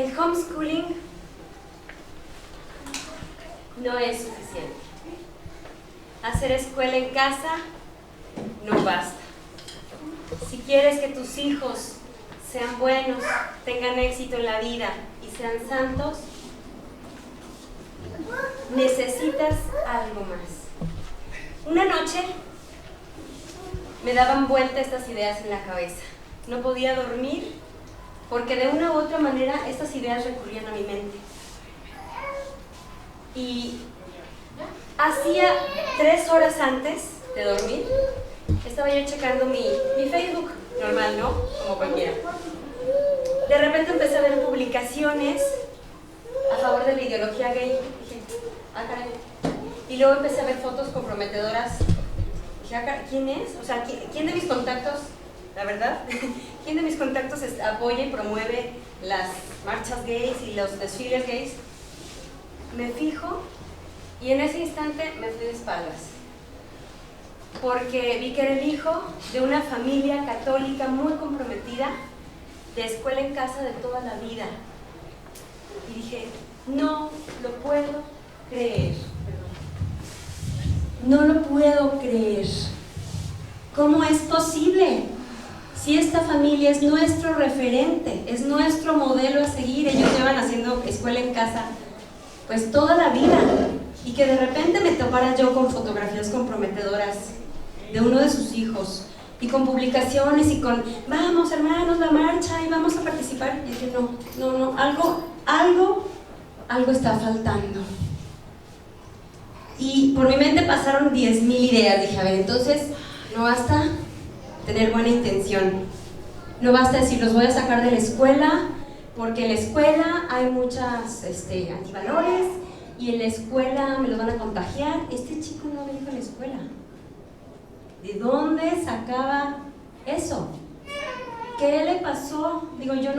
El homeschooling no es suficiente. Hacer escuela en casa no basta. Si quieres que tus hijos sean buenos, tengan éxito en la vida y sean santos, necesitas algo más. Una noche me daban vuelta estas ideas en la cabeza. No podía dormir porque de una u otra manera estas ideas recurrían a mi mente. Y hacía 3 horas antes de dormir, estaba yo checando mi Facebook, normal, ¿no? Como cualquiera. De repente empecé a ver publicaciones a favor de la ideología gay. Dije, ah, caray. Y luego empecé a ver fotos comprometedoras. Dije, ah, caray, ¿quién es? O sea, ¿quién de mis contactos, la verdad? ¿Quién de mis contactos apoya y promueve las marchas gays y los desfiles gays? Me fijo y en ese instante me fui de espaldas. Porque vi que era el hijo de una familia católica muy comprometida, de escuela en casa de toda la vida. Y dije, no lo puedo creer. No lo puedo creer. ¿Cómo es posible? Si esta familia es nuestro referente, es nuestro modelo a seguir, ellos llevan haciendo escuela en casa pues toda la vida, y que de repente me topara yo con fotografías comprometedoras de uno de sus hijos, y con publicaciones, y con, vamos hermanos, la marcha, y vamos a participar. Y dije, no, algo está faltando. Y por mi mente pasaron 10,000 ideas. Dije, a ver, entonces, no basta tener buena intención, no basta decir, los voy a sacar de la escuela, porque en la escuela hay muchas antivalores, y en la escuela me los van a contagiar. Este chico no me dijo en la escuela. ¿De dónde sacaba eso? ¿Qué le pasó? Digo, yo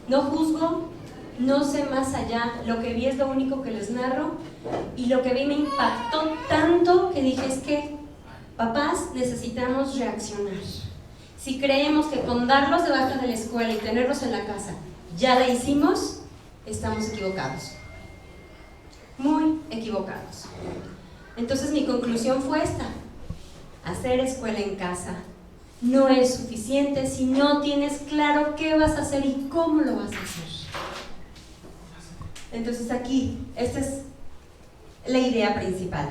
no juzgo, no sé más allá. Lo que vi es lo único que les narro, y lo que vi me impactó tanto que dije, es que papás necesitamos reaccionar. Si creemos que con darlos de baja de la escuela y tenerlos en la casa ya la hicimos, estamos equivocados. Muy equivocados. Entonces mi conclusión fue esta: hacer escuela en casa no es suficiente si no tienes claro qué vas a hacer y cómo lo vas a hacer. Entonces aquí, esta es la idea principal.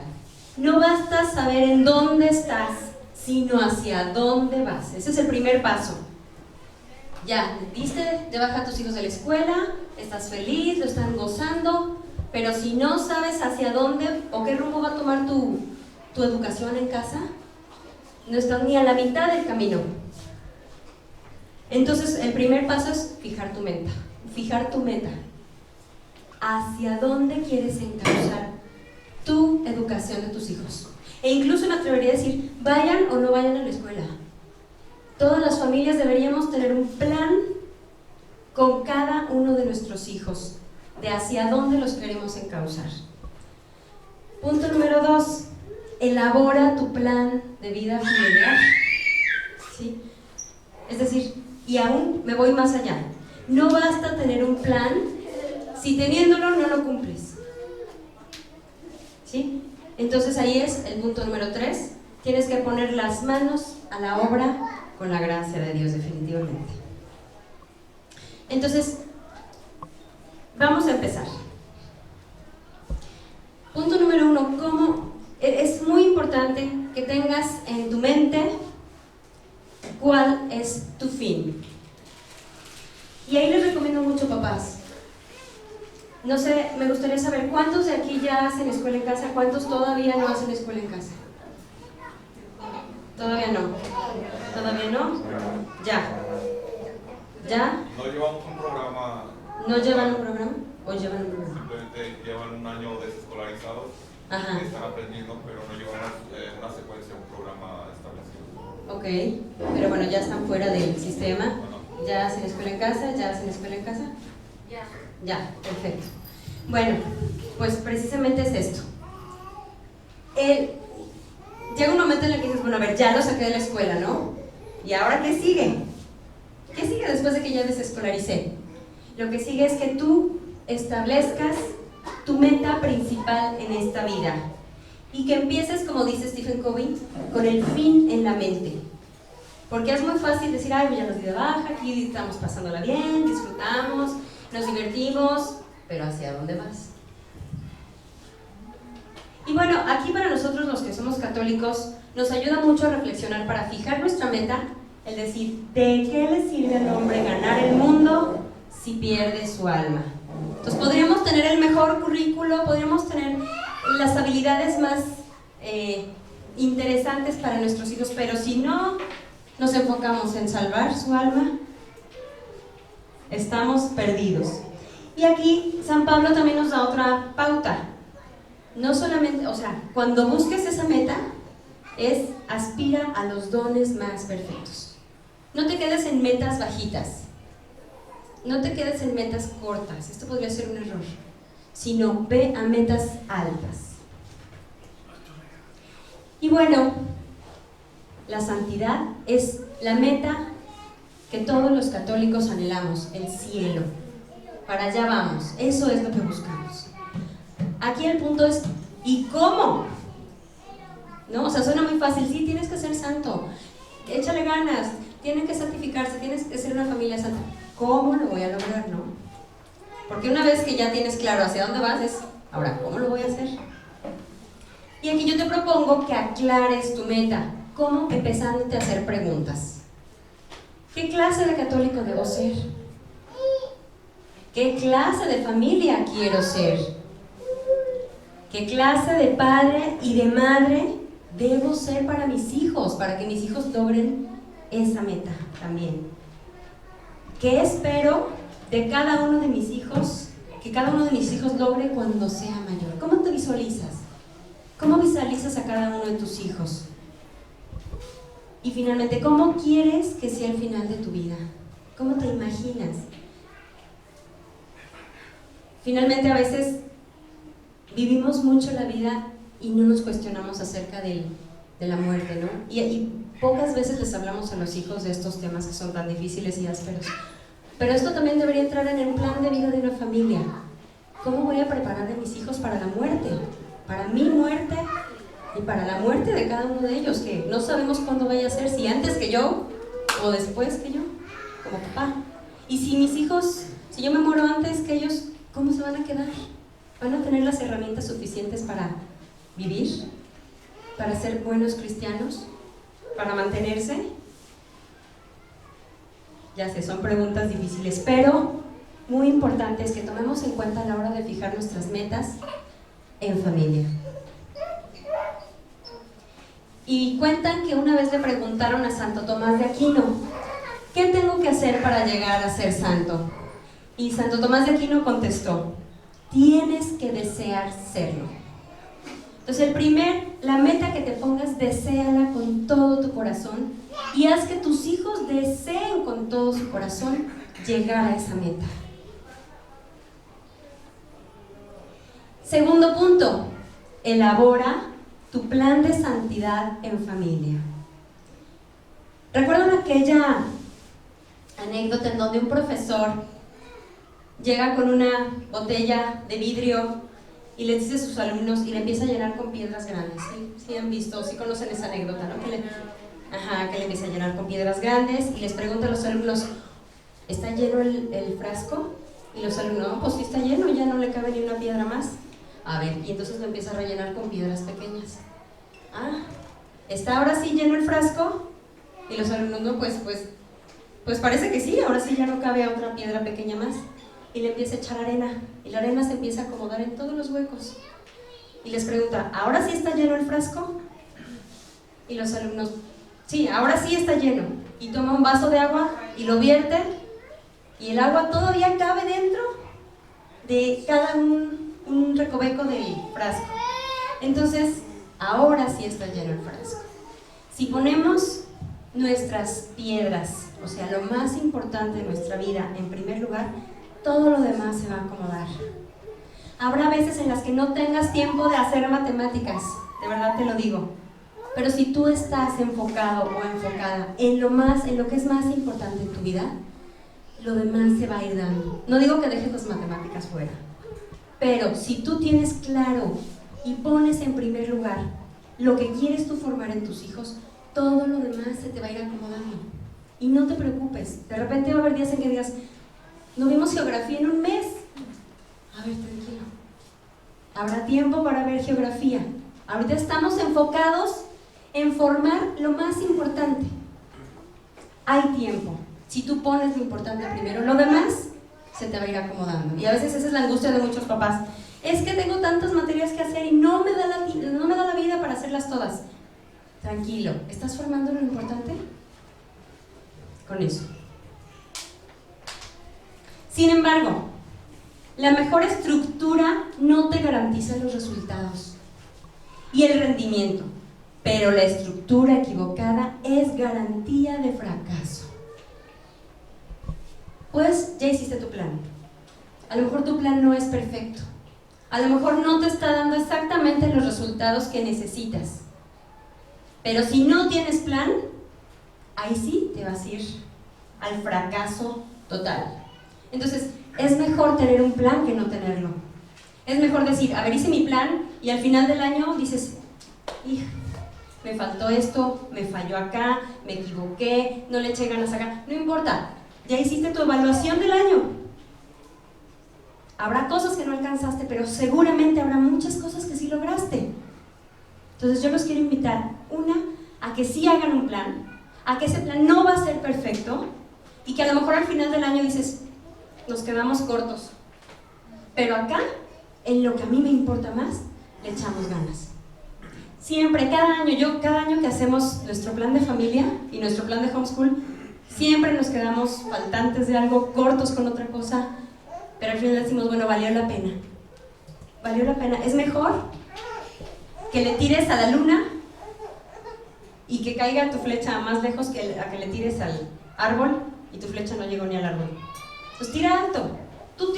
No basta saber en dónde estás, sino hacia dónde vas. Ese es el primer paso. Ya, diste de baja a tus hijos de la escuela, estás feliz, lo están gozando, pero si no sabes hacia dónde o qué rumbo va a tomar tu educación en casa, no estás ni a la mitad del camino. Entonces, el primer paso es fijar tu meta. ¿Hacia dónde quieres encauzar tu educación de tus hijos? E incluso me atrevería a decir, vayan o no vayan a la escuela. Todas las familias deberíamos tener un plan con cada uno de nuestros hijos, de hacia dónde los queremos encauzar. Punto número 2, elabora tu plan de vida familiar. ¿Sí? Es decir, y aún me voy más allá. No basta tener un plan si teniéndolo no lo cumples. ¿Sí? Entonces ahí es el punto número 3. Tienes que poner las manos a la obra con la gracia de Dios, definitivamente. Entonces, vamos a empezar. Punto número 1, es muy importante que tengas en tu mente cuál es tu fin. Y ahí les recomiendo mucho, papás. No sé, me gustaría saber cuántos de aquí ya hacen escuela en casa, cuántos todavía no hacen escuela en casa. Todavía no. ¿Todavía no? Ya. ¿Ya? No llevamos un programa. ¿No llevan un programa? ¿O llevan un programa? Simplemente llevan un año desescolarizados. Ajá. Están aprendiendo, pero no llevan una secuencia, un programa establecido. Ok, pero bueno, ya están fuera del sistema. Bueno. ¿Ya hacen escuela en casa? ¿Ya hacen escuela en casa? Ya. Ya, perfecto. Bueno, pues precisamente es esto. Llega un momento en el que dices, bueno, a ver, ya lo saqué de la escuela, ¿no? ¿Y ahora qué sigue? ¿Qué sigue después de que ya desescolaricé? lo que sigue es que tú establezcas tu meta principal en esta vida y que empieces, como dice Stephen Covey, con el fin en la mente. Porque es muy fácil decir, ay, ya nos di de baja, aquí estamos pasándola bien, disfrutamos, nos divertimos, pero ¿hacia dónde vas? Y bueno, aquí para nosotros los que somos católicos, nos ayuda mucho a reflexionar para fijar nuestra meta, el decir, ¿de qué le sirve al hombre ganar el mundo si pierde su alma? Entonces podríamos tener el mejor currículo, podríamos tener las habilidades más interesantes para nuestros hijos, pero si no nos enfocamos en salvar su alma, estamos perdidos. Y aquí San Pablo también nos da otra pauta. No solamente, o sea, cuando busques esa meta, es aspira a los dones más perfectos. No te quedes en metas bajitas, no te quedes en metas cortas, esto podría ser un error, sino ve a metas altas. Y bueno, la santidad es la meta que todos los católicos anhelamos, el cielo. Para allá vamos, eso es lo que buscamos. Aquí el punto es, ¿y cómo? ¿No? O sea, suena muy fácil, sí, tienes que ser santo, échale ganas, tienen que santificarse, tienes que ser una familia santa. ¿Cómo lo voy a lograr? No. Porque una vez que ya tienes claro hacia dónde vas, es, ahora, ¿cómo lo voy a hacer? Y aquí yo te propongo que aclares tu meta. ¿Cómo? Empezándote a hacer preguntas. ¿Qué clase de católico debo ser? ¿Qué clase de familia quiero ser? ¿Qué clase de padre y de madre debo ser para mis hijos? Para que mis hijos logren esa meta también. ¿Qué espero de cada uno de mis hijos? Que cada uno de mis hijos logre cuando sea mayor. ¿Cómo te visualizas? ¿Cómo visualizas a cada uno de tus hijos? Y finalmente, ¿cómo quieres que sea el final de tu vida? ¿Cómo te imaginas? Finalmente, a veces vivimos mucho la vida y no nos cuestionamos acerca de la muerte, ¿no? Y pocas veces les hablamos a los hijos de estos temas que son tan difíciles y ásperos. Pero esto también debería entrar en el plan de vida de una familia. ¿Cómo voy a preparar a mis hijos para la muerte? Para mi muerte y para la muerte de cada uno de ellos, que no sabemos cuándo vaya a ser, si antes que yo o después que yo, como papá. Y si mis hijos, si yo me muero antes que ellos, ¿cómo se van a quedar? ¿Van a tener las herramientas suficientes para vivir? ¿Para ser buenos cristianos? ¿Para mantenerse? Ya sé, son preguntas difíciles, pero muy importantes que tomemos en cuenta a la hora de fijar nuestras metas en familia. Y cuentan que una vez le preguntaron a Santo Tomás de Aquino, ¿qué tengo que hacer para llegar a ser santo? Y Santo Tomás de Aquino contestó, tienes que desear serlo. Entonces la meta que te pongas, deséala con todo tu corazón y haz que tus hijos deseen con todo su corazón llegar a esa meta. Segundo punto, elabora tu plan de santidad en familia. ¿Recuerdan aquella anécdota en donde un profesor llega con una botella de vidrio y le dice a sus alumnos y le empieza a llenar con piedras grandes? ¿Sí han visto? ¿Sí conocen esa anécdota, no? Que le empieza a llenar con piedras grandes y les pregunta a los alumnos, ¿está lleno el frasco? Y los alumnos, no, pues sí está lleno, ya no le cabe ni una piedra más. A ver, y entonces lo empieza a rellenar con piedras pequeñas. Ah, ¿está ahora sí lleno el frasco? Y los alumnos, no, pues parece que sí, ahora sí ya no cabe otra piedra pequeña más. Y le empieza a echar arena, y la arena se empieza a acomodar en todos los huecos. Y les pregunta, ¿ahora sí está lleno el frasco? Y los alumnos, sí, ahora sí está lleno. Y toma un vaso de agua y lo vierte, y el agua todavía cabe dentro de cada un recoveco del frasco. Entonces, ahora sí está lleno el frasco. Si ponemos nuestras piedras, o sea, lo más importante de nuestra vida en primer lugar, todo lo demás se va a acomodar. Habrá veces en las que no tengas tiempo de hacer matemáticas, de verdad te lo digo, pero si tú estás enfocado o enfocada en lo que es más importante en tu vida, lo demás se va a ir dando. No digo que dejes las matemáticas fuera, pero si tú tienes claro y pones en primer lugar lo que quieres tú formar en tus hijos, todo lo demás se te va a ir acomodando. Y no te preocupes, de repente va a haber días en que digas, no vimos geografía en un mes. A ver, tranquilo. Habrá tiempo para ver geografía. Ahorita estamos enfocados en formar lo más importante. Hay tiempo. Si tú pones lo importante primero, lo demás se te va a ir acomodando. Y a veces esa es la angustia de muchos papás. Es que tengo tantas materias que hacer y no me da la vida para hacerlas todas. Tranquilo, ¿estás formando lo importante? Con eso. Sin embargo, la mejor estructura no te garantiza los resultados y el rendimiento, pero la estructura equivocada es garantía de fracaso. Pues ya hiciste tu plan. A lo mejor tu plan no es perfecto. A lo mejor no te está dando exactamente los resultados que necesitas. Pero si no tienes plan, ahí sí te vas a ir al fracaso total. Entonces, es mejor tener un plan que no tenerlo. Es mejor decir, a ver, hice mi plan y al final del año dices, hija, me faltó esto, me falló acá, me equivoqué, no le eché ganas acá. No importa, ya hiciste tu evaluación del año. Habrá cosas que no alcanzaste, pero seguramente habrá muchas cosas que sí lograste. Entonces yo los quiero invitar, una, a que sí hagan un plan, a que ese plan no va a ser perfecto y que a lo mejor al final del año dices, nos quedamos cortos. Pero acá, en lo que a mí me importa más, le echamos ganas. Siempre, cada año que hacemos nuestro plan de familia y nuestro plan de homeschool, siempre nos quedamos faltantes de algo, cortos con otra cosa, pero al final decimos, bueno, valió la pena. Valió la pena. Es mejor que le tires a la luna y que caiga tu flecha más lejos que a que le tires al árbol y tu flecha no llegó ni al árbol. Pues tira alto, tú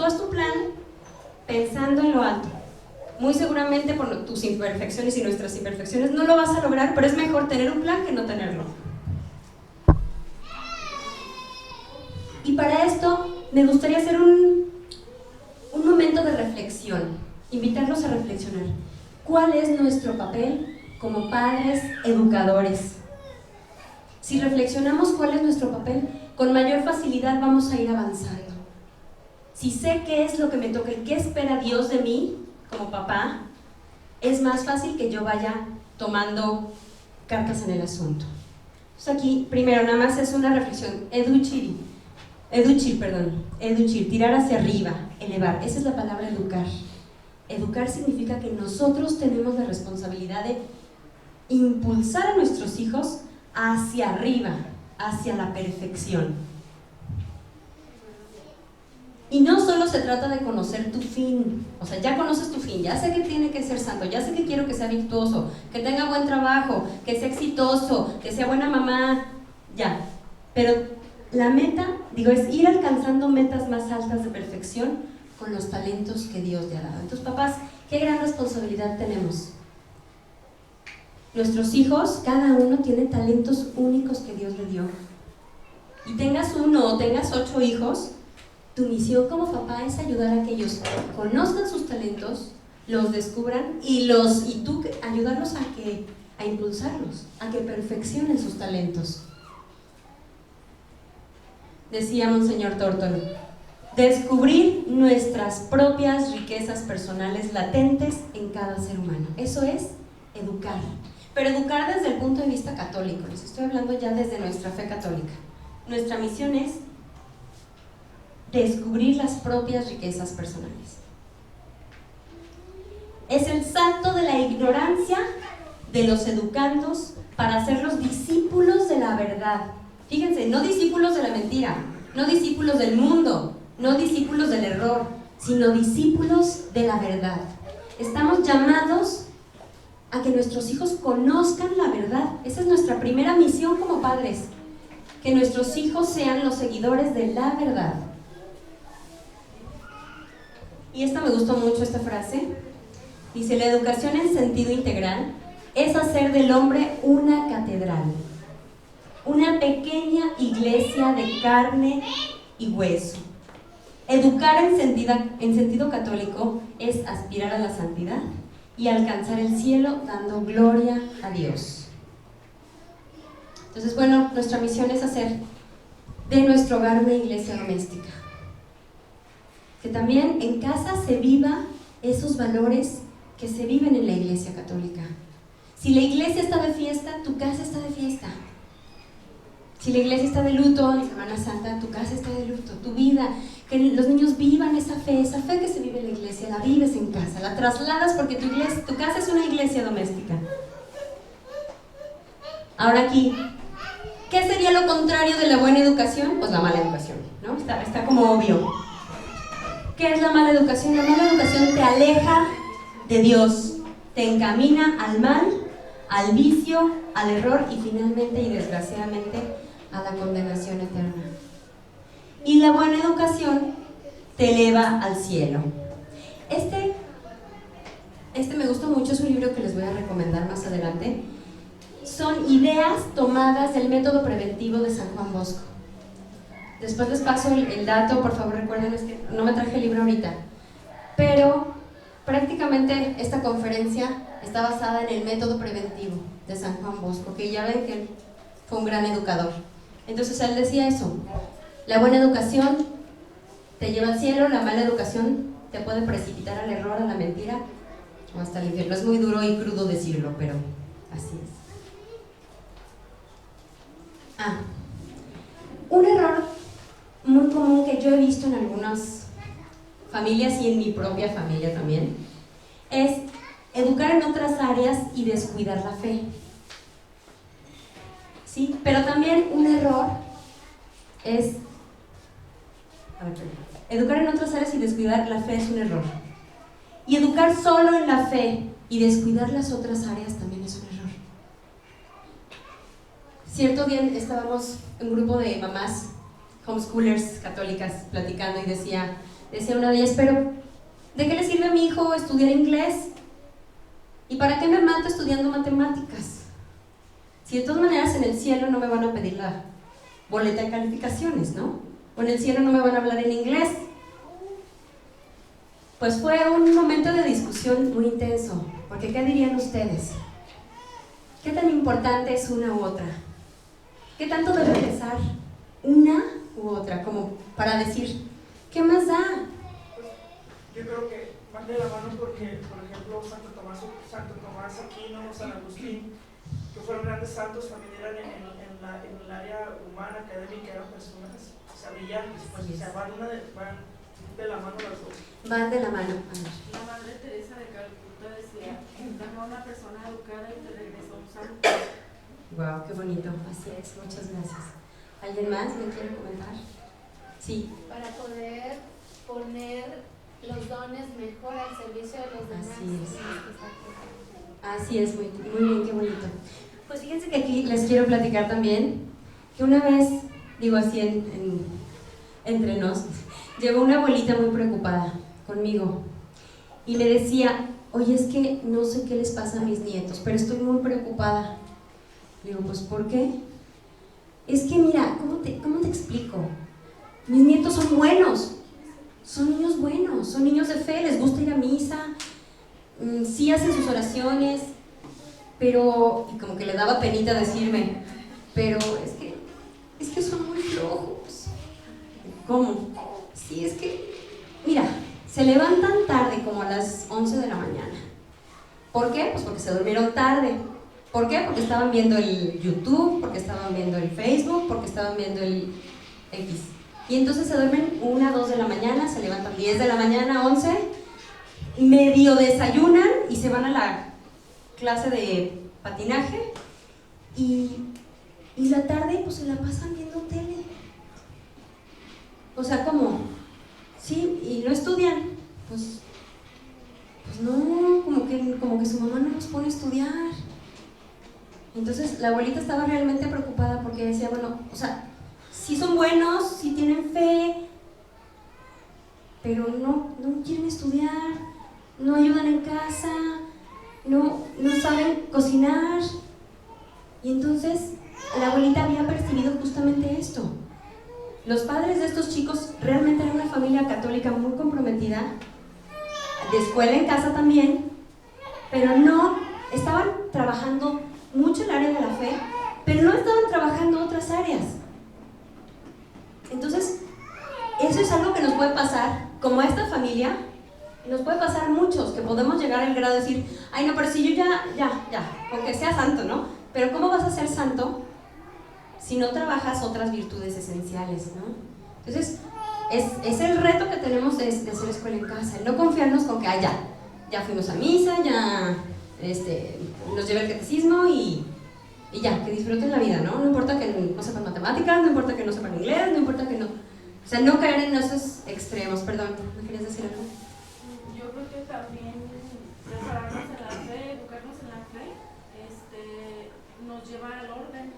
haz tu plan pensando en lo alto. Muy seguramente por tus imperfecciones y nuestras imperfecciones no lo vas a lograr, pero es mejor tener un plan que no tenerlo. Y para esto me gustaría hacer un momento de reflexión, invitarlos a reflexionar. ¿Cuál es nuestro papel como padres educadores? Si reflexionamos cuál es nuestro papel, con mayor facilidad vamos a ir avanzando. Si sé qué es lo que me toca y qué espera Dios de mí como papá, es más fácil que yo vaya tomando cartas en el asunto. Entonces aquí, primero, nada más es una reflexión. Educhir, tirar hacia arriba, elevar. Esa es la palabra educar. Educar significa que nosotros tenemos la responsabilidad de impulsar a nuestros hijos hacia arriba, hacia la perfección. Y no solo se trata de conocer tu fin, o sea, ya conoces tu fin, ya sé que tiene que ser santo, ya sé que quiero que sea virtuoso, que tenga buen trabajo, que sea exitoso, que sea buena mamá, ya. Pero la meta, es ir alcanzando metas más altas de perfección con los talentos que Dios te ha dado. Entonces, papás, qué gran responsabilidad tenemos. Nuestros hijos, cada uno tiene talentos únicos que Dios le dio. Y tengas uno o tengas 8 hijos, tu misión como papá es ayudar a que ellos conozcan sus talentos, los descubran y tú ayudarlos a impulsarlos, a que perfeccionen sus talentos. Decía Monseñor Thornton, descubrir nuestras propias riquezas personales latentes en cada ser humano. Eso es educar. Pero educar desde el punto de vista católico, les estoy hablando ya desde nuestra fe católica. Nuestra misión es descubrir las propias riquezas personales. Es el salto de la ignorancia de los educandos para hacerlos discípulos de la verdad. Fíjense, no discípulos de la mentira, no discípulos del mundo, no discípulos del error, sino discípulos de la verdad. Estamos llamados a que nuestros hijos conozcan la verdad. Esa es nuestra primera misión como padres, que nuestros hijos sean los seguidores de la verdad. Y esta me gustó mucho, esta frase. Dice, la educación en sentido integral es hacer del hombre una catedral, una pequeña iglesia de carne y hueso. Educar en sentido católico es aspirar a la santidad y alcanzar el cielo dando gloria a Dios. Entonces, bueno, nuestra misión es hacer de nuestro hogar una iglesia doméstica. Que también en casa se viva esos valores que se viven en la iglesia católica. Si la iglesia está de fiesta, tu casa está de fiesta. Si la iglesia está de luto en Semana Santa, tu casa está de luto. Tu vida, que los niños vivan esa fe que se vive en la iglesia, la vives en casa, la trasladas porque tu casa es una iglesia doméstica. Ahora aquí, ¿qué sería lo contrario de la buena educación? Pues la mala educación, ¿no? Está como obvio. ¿Qué es la mala educación? La mala educación te aleja de Dios, te encamina al mal, al vicio, al error y finalmente y desgraciadamente a la condenación eterna. Y la buena educación te eleva al cielo. Este me gustó mucho, es un libro que les voy a recomendar más adelante. Son ideas tomadas del método preventivo de San Juan Bosco. Después les paso el dato, por favor recuerden, es que no me traje el libro ahorita. Pero prácticamente esta conferencia está basada en el método preventivo de San Juan Bosco, que ya ven que él fue un gran educador. Entonces él decía eso: la buena educación te lleva al cielo, la mala educación te puede precipitar al error, a la mentira o hasta el infierno. Es muy duro y crudo decirlo, pero así es. Un error muy común que yo he visto en algunas familias y en mi propia familia también es educar en otras áreas y descuidar la fe. ¿Sí? Pero también un error es educar en otras áreas y descuidar la fe es un error. Y educar solo en la fe y descuidar las otras áreas también es un error. Cierto día estábamos en un grupo de mamás homeschoolers católicas platicando y decía una de ellas: pero ¿de qué le sirve a mi hijo estudiar inglés? ¿Y para qué me mato estudiando matemáticas? Si de todas maneras en el cielo no me van a pedir la boleta de calificaciones, ¿no? O en el cielo no me van a hablar en inglés. Pues fue un momento de discusión muy intenso, porque ¿qué dirían ustedes? ¿Qué tan importante es una u otra? ¿Qué tanto debe pesar una u otra? Como para decir, ¿qué más da? Pues, yo creo que van de la mano porque, por ejemplo, Santo Tomás Aquino, San Agustín, que fueron grandes santos, también eran en el área humana, académica, eran personas brillantes, pues, o sea, van de la mano las dos. Van de la mano. La Madre Teresa de Calcuta decía: dame una persona educada y te regresa un santo. Wow, qué bonito, así es, muchas gracias. ¿Alguien más me quiere comentar? Sí. Para poder poner los dones mejor al servicio de los demás. Así es, muy bien, qué bonito. Pues fíjense que aquí les quiero platicar también que una vez, digo así entre nos, llegó una abuelita muy preocupada conmigo y me decía: oye, es que no sé qué les pasa a mis nietos, pero estoy muy preocupada. Le digo: pues ¿por qué? Es que mira, ¿cómo te explico? Mis nietos son buenos, son niños buenos, son niños de fe, les gusta ir a misa, sí hacen sus oraciones, pero, y como que le daba penita decirme, pero es que son muy flojos. ¿Cómo? Sí, es que, mira, se levantan tarde, como a las 11 de la mañana. ¿Por qué? Pues porque se durmieron tarde. ¿Por qué? Porque estaban viendo el YouTube, porque estaban viendo el Facebook, porque estaban viendo el X. Y entonces se duermen 1, 2 de la mañana, se levantan 10 de la mañana, 11, medio desayunan y se van a la clase de patinaje y la tarde pues se la pasan viendo tele. O sea, ¿cómo? Sí, y no estudian. Pues no, como que su mamá no los pone a estudiar. Entonces la abuelita estaba realmente preocupada porque decía, bueno, o sea, sí son buenos, sí tienen fe, pero no quieren estudiar, no ayudan en casa, no saben cocinar. Y entonces la abuelita había percibido justamente esto. Los padres de estos chicos realmente eran una familia católica muy comprometida, de escuela en casa también, pero no estaban trabajando mucho el área de la fe, pero no estaban trabajando otras áreas. Entonces, eso es algo que nos puede pasar, como a esta familia, nos puede pasar a muchos, que podemos llegar al grado de decir, ay no, pero si yo ya, aunque sea santo, ¿no? Pero ¿cómo vas a ser santo si no trabajas otras virtudes esenciales, ¿no? Entonces, es el reto que tenemos de hacer escuela en casa, el no confiarnos con que, ya fuimos a misa, ya nos lleva el catecismo y ya, que disfruten la vida, ¿no? No importa que no sepan matemáticas, no importa que no sepan inglés, no importa que no... O sea, no caer en esos extremos. Perdón, ¿me querías decir algo? Yo creo que también prepararnos en la fe, educarnos en la fe, nos lleva al orden.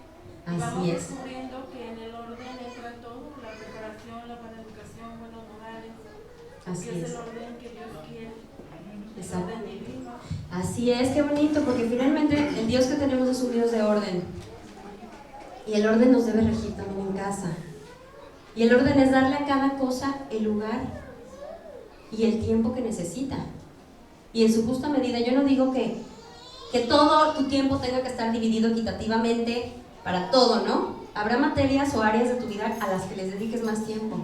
Vamos descubriendo que en el orden entra todo, la preparación, la buena educación, buenos modales. Así es el orden que Dios quiere. Exacto. Así es, qué bonito, porque finalmente el Dios que tenemos es un Dios de orden. Y el orden nos debe regir también en casa. Y el orden es darle a cada cosa el lugar y el tiempo que necesita. Y en su justa medida. Yo no digo que todo tu tiempo tenga que estar dividido equitativamente para todo, ¿no? Habrá materias o áreas de tu vida a las que les dediques más tiempo.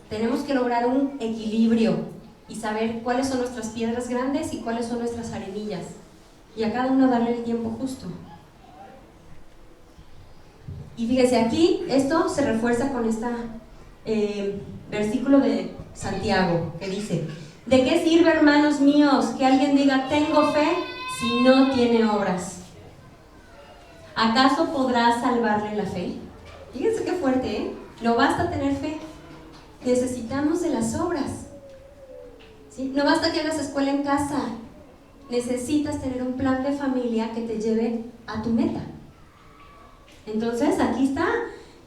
Tenemos que lograr un equilibrio y saber cuáles son nuestras piedras grandes y cuáles son nuestras arenillas. Y a cada uno darle el tiempo justo. Y fíjese, aquí esto se refuerza con este versículo de Santiago, que dice: ¿de qué sirve, hermanos míos, que alguien diga tengo fe si no tiene obras? ¿Acaso podrá salvarle la fe? Fíjense qué fuerte, ¿eh? No basta tener fe, necesitamos de las obras, ¿sí? No basta que hagas escuela en casa, necesitas tener un plan de familia que te lleve a tu meta. Entonces, aquí está.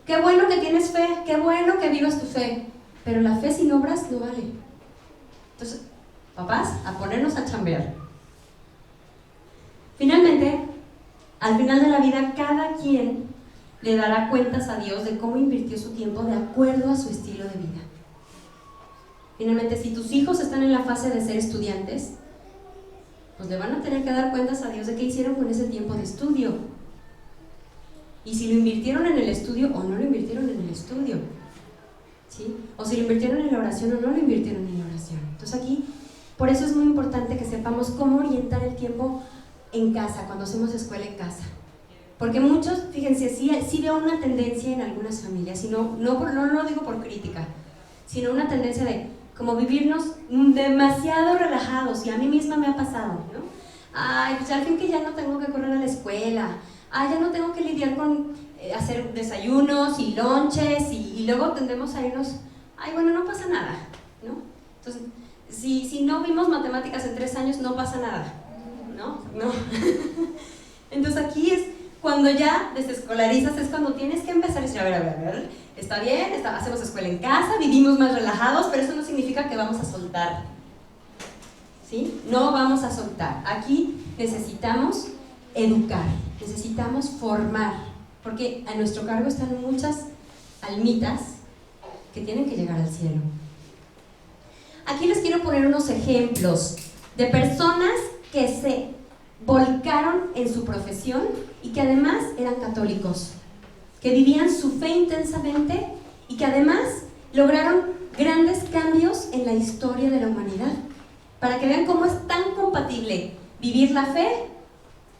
Qué bueno que tienes fe, qué bueno que vivas tu fe, pero la fe sin obras no vale. Entonces, papás, a ponernos a chambear. Finalmente, al final de la vida, cada quien le dará cuentas a Dios de cómo invirtió su tiempo de acuerdo a su estilo de vida. Finalmente, si tus hijos están en la fase de ser estudiantes, pues le van a tener que dar cuentas a Dios de qué hicieron con ese tiempo de estudio. Y si lo invirtieron en el estudio o no lo invirtieron en el estudio, ¿sí? O si lo invirtieron en la oración o no lo invirtieron en la oración. Entonces aquí, por eso es muy importante que sepamos cómo orientar el tiempo en casa, cuando hacemos escuela en casa. Porque muchos, fíjense, sí veo una tendencia en algunas familias, y no lo digo por crítica, sino una tendencia de como vivirnos demasiado relajados, y a mí misma me ha pasado, ¿no? Ay, pues al fin que ya no tengo que correr a la escuela, ya no tengo que lidiar con hacer desayunos y lonches, y luego tendemos a irnos, bueno, no pasa nada, ¿no? Entonces, si no vimos matemáticas en 3 años, no pasa nada, ¿no? Entonces aquí es cuando ya desescolarizas, es cuando tienes que empezar a decir, a ver, está bien, hacemos escuela en casa, vivimos más relajados, pero eso no significa que vamos a soltar, ¿sí? No vamos a soltar. Aquí necesitamos educar, necesitamos formar, porque a nuestro cargo están muchas almitas que tienen que llegar al cielo. Aquí les quiero poner unos ejemplos de personas que se volcaron en su profesión y que además eran católicos, que vivían su fe intensamente y que además lograron grandes cambios en la historia de la humanidad, para que vean cómo es tan compatible vivir la fe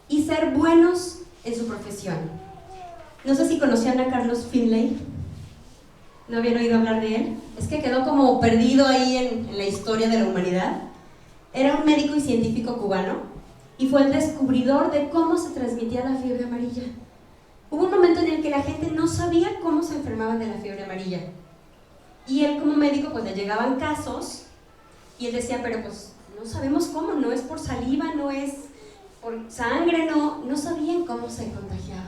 y ser buenos en su profesión. No sé si conocían a Carlos Finlay. ¿No habían oído hablar de él? Es que quedó como perdido ahí en la historia de la humanidad. Era un médico y científico cubano y fue el descubridor de cómo se transmitía la fiebre amarilla. Hubo un momento en el que la gente no sabía cómo se enfermaban de la fiebre amarilla. Y él como médico pues le llegaban casos y él decía, pero pues no sabemos cómo, no es por saliva, no es por sangre, no sabían cómo se contagiaba.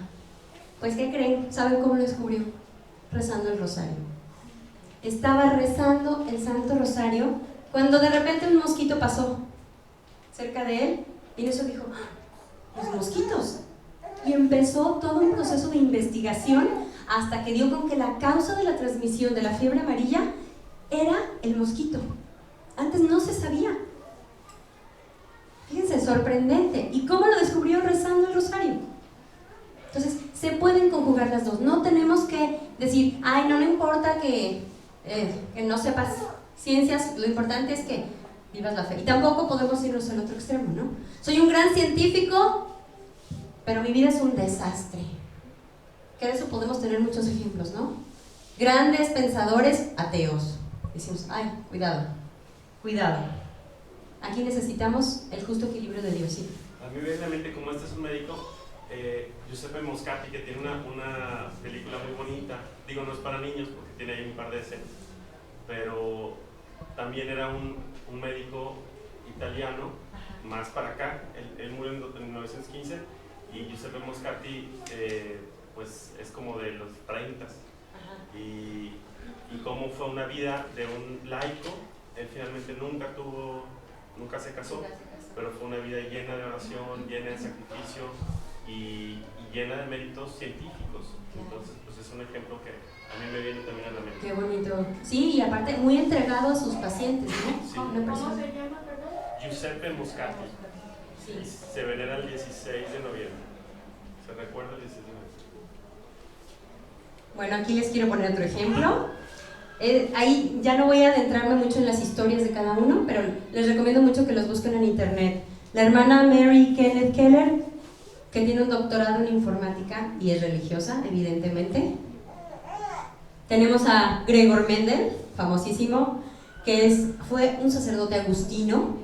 Pues ¿qué creen? ¿Saben cómo lo descubrió? Rezando el rosario. Estaba rezando el Santo Rosario cuando de repente un mosquito pasó cerca de él y en eso dijo, los mosquitos. Y empezó todo un proceso de investigación hasta que dio con que la causa de la transmisión de la fiebre amarilla era el mosquito. Antes no se sabía. Fíjense, sorprendente. ¿Y cómo lo descubrió? Rezando el rosario. Entonces, se pueden conjugar las dos. No tenemos que decir, ay, no importa que no sepas ciencias, lo importante es que vivas la fe. Y tampoco podemos irnos al otro extremo, ¿no? Soy un gran científico, pero mi vida es un desastre. Que de eso podemos tener muchos ejemplos, ¿no? Grandes pensadores ateos. Decimos, ay, cuidado, cuidado. Aquí necesitamos el justo equilibrio de Dios, ¿sí? A mí, obviamente, como este es un médico, Giuseppe Moscati, que tiene una película muy bonita, digo, no es para niños porque tiene ahí un par de escenas, pero también era un médico italiano, más para acá, él murió en 1915, y Giuseppe Moscati pues es como de los 30 y cómo fue una vida de un laico. Él finalmente nunca se casó, pero fue una vida llena de oración, llena de sacrificio y llena de méritos científicos. Entonces, pues es un ejemplo que a mí me viene también a la mente. Qué bonito. Sí, y aparte muy entregado a sus pacientes, ¿no? Sí. ¿Cómo se llama, perdón? Giuseppe Moscati. Sí. Se venera el 16 de noviembre. ¿Se recuerda el 16 de noviembre? Bueno, aquí les quiero poner otro ejemplo. Ahí ya no voy a adentrarme mucho en las historias de cada uno, pero les recomiendo mucho que los busquen en internet. La hermana Mary Kenneth Keller, que tiene un doctorado en informática y es religiosa, evidentemente. Tenemos a Gregor Mendel, famosísimo, que fue un sacerdote agustino,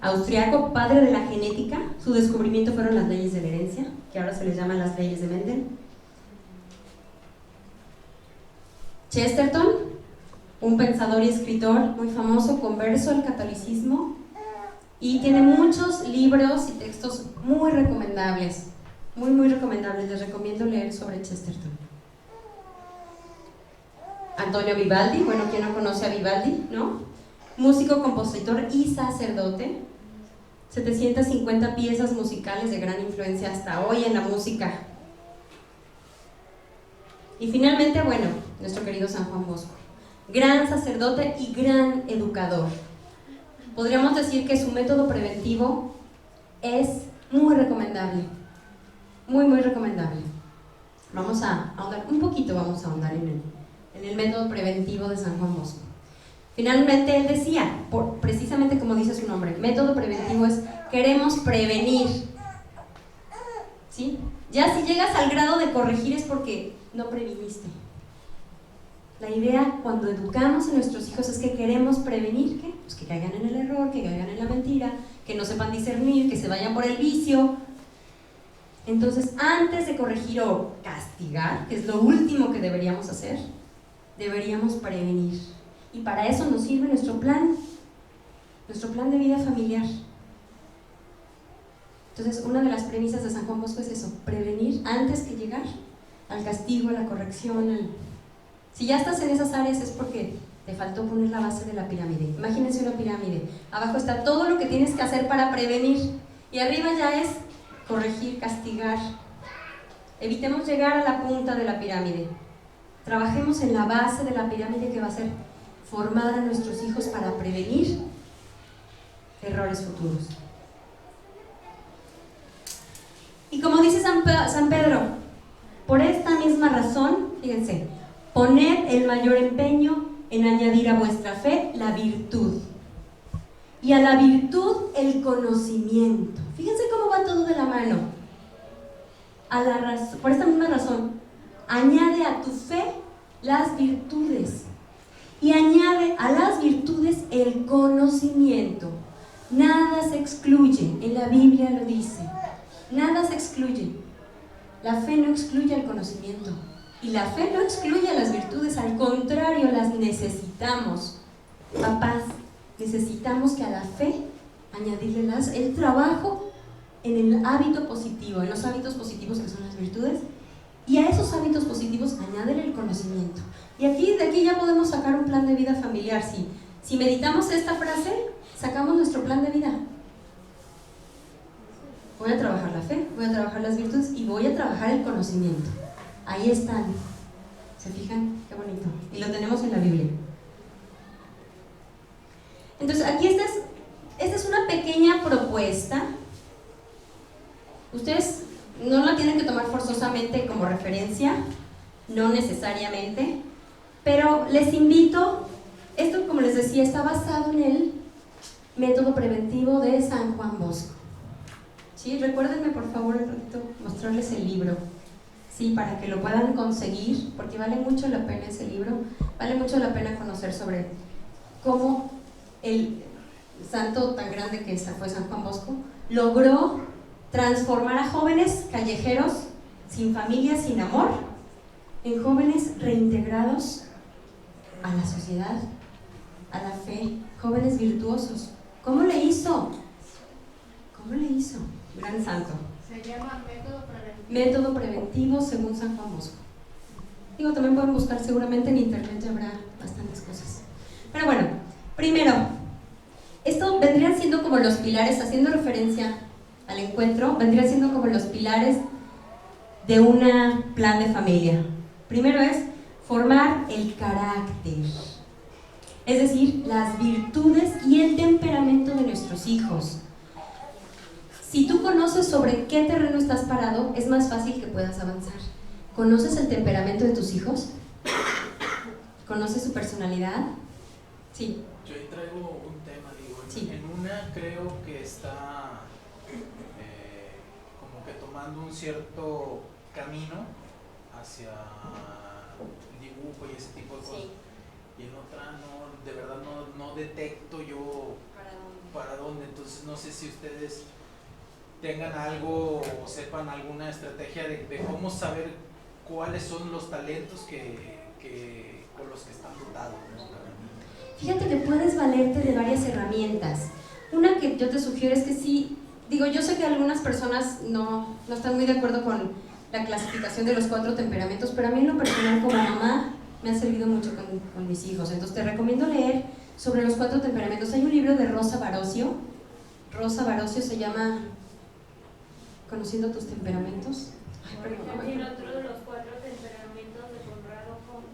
austriaco, padre de la genética. Su descubrimiento fueron las leyes de la herencia, que ahora se les llaman las leyes de Mendel. Chesterton, un pensador y escritor muy famoso, converso al catolicismo, y tiene muchos libros y textos muy recomendables, muy recomendables. Les recomiendo leer sobre Chesterton. Antonio Vivaldi, bueno, ¿quién no conoce a Vivaldi, no? Músico, compositor y sacerdote. 750 piezas musicales de gran influencia hasta hoy en la música. Y finalmente, bueno, nuestro querido San Juan Bosco, gran sacerdote y gran educador. Podríamos decir que su método preventivo es muy recomendable, muy recomendable. Vamos a ahondar un poquito, en el método preventivo de San Juan Bosco. Finalmente él decía, precisamente como dice su nombre, método preventivo es queremos prevenir, ¿sí? Ya si llegas al grado de corregir es porque no previniste. La idea cuando educamos a nuestros hijos es que queremos prevenir, ¿qué? Pues que caigan en el error, que caigan en la mentira, que no sepan discernir, que se vayan por el vicio. Entonces, antes de corregir o castigar, que es lo último que deberíamos hacer, deberíamos prevenir. Y para eso nos sirve nuestro plan de vida familiar. Entonces, una de las premisas de San Juan Bosco es eso, prevenir antes que llegar al castigo, a la corrección. Si ya estás en esas áreas es porque te faltó poner la base de la pirámide. Imagínense una pirámide. Abajo está todo lo que tienes que hacer para prevenir. Y arriba ya es corregir, castigar. Evitemos llegar a la punta de la pirámide. Trabajemos en la base de la pirámide que va a ser formar a nuestros hijos para prevenir errores futuros. Y como dice San Pedro, por esta misma razón, fíjense, poned el mayor empeño en añadir a vuestra fe la virtud, y a la virtud el conocimiento. Fíjense cómo va todo de la mano. Por esta misma razón, añade a tu fe las virtudes, y añade a las virtudes el conocimiento. Nada se excluye, en la Biblia lo dice, nada se excluye. La fe no excluye el conocimiento, y la fe no excluye las virtudes, al contrario, las necesitamos. Papás, necesitamos que a la fe añadirle el trabajo en el hábito positivo, en los hábitos positivos que son las virtudes, y a esos hábitos positivos añádele el conocimiento. Y de aquí ya podemos sacar un plan de vida familiar. Si meditamos esta frase, sacamos nuestro plan de vida. Voy a trabajar la fe, voy a trabajar las virtudes y voy a trabajar el conocimiento. Ahí están. ¿Se fijan? Qué bonito. Y lo tenemos en la Biblia. Entonces, aquí esta es una pequeña propuesta. Ustedes no la tienen que tomar forzosamente como referencia, no necesariamente, pero les invito, esto como les decía, está basado en el método preventivo de San Juan Bosco. ¿Sí? Recuérdenme por favor un ratito mostrarles el libro, sí, para que lo puedan conseguir, porque vale mucho la pena ese libro, vale mucho la pena conocer sobre cómo el santo tan grande que fue San Juan Bosco logró transformar a jóvenes callejeros sin familia, sin amor, en jóvenes reintegrados a la sociedad, a la fe, jóvenes virtuosos. ¿Cómo le hizo? ¿Cómo le hizo? Gran santo. Se llama método preventivo. Método preventivo según San Juan Bosco. Digo, también pueden buscar seguramente en internet, ya habrá bastantes cosas. Pero bueno, primero, esto vendrían siendo como los pilares, haciendo referencia al encuentro, vendrían siendo como los pilares de un plan de familia. Primero es formar el carácter, es decir, las virtudes y el temperamento de nuestros hijos. Si tú conoces sobre qué terreno estás parado, es más fácil que puedas avanzar. ¿Conoces el temperamento de tus hijos? ¿Conoces su personalidad? Sí. Yo ahí traigo un tema, digo, Sí. en una creo que está como que tomando un cierto camino hacia el dibujo y ese tipo de cosas. Sí. Y en otra no, de verdad no detecto yo para dónde. Entonces no sé si ustedes tengan algo o sepan alguna estrategia de cómo saber cuáles son los talentos con los que están dotados, ¿no? Fíjate que puedes valerte de varias herramientas. Una que yo te sugiero es que sí, digo, yo sé que algunas personas no están muy de acuerdo con la clasificación de los 4 temperamentos, pero a mí en lo personal como mamá me ha servido mucho con mis hijos. Entonces te recomiendo leer sobre los 4 temperamentos. Hay un libro de Rosa Barocio. Rosa Barocio se llama Conociendo tus temperamentos. Ay, perdón, Y el otro de los 4 temperamentos de Conrado Con.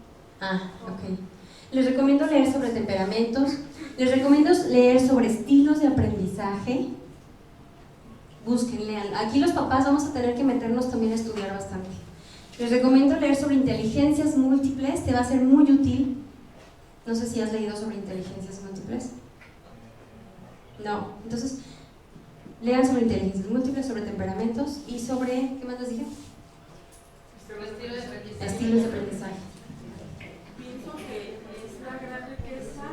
ok. Les recomiendo leer sobre temperamentos, les recomiendo leer sobre estilos de aprendizaje. Busquen, lean. Aquí los papás vamos a tener que meternos también a estudiar bastante. Les recomiendo leer sobre inteligencias múltiples, te va a ser muy útil. No sé si has leído sobre inteligencias múltiples. No, entonces lean sobre inteligencias múltiples, sobre temperamentos y sobre, ¿qué más les dije? Estilo de aprendizaje. Estilos de aprendizaje. Pienso que es la gran riqueza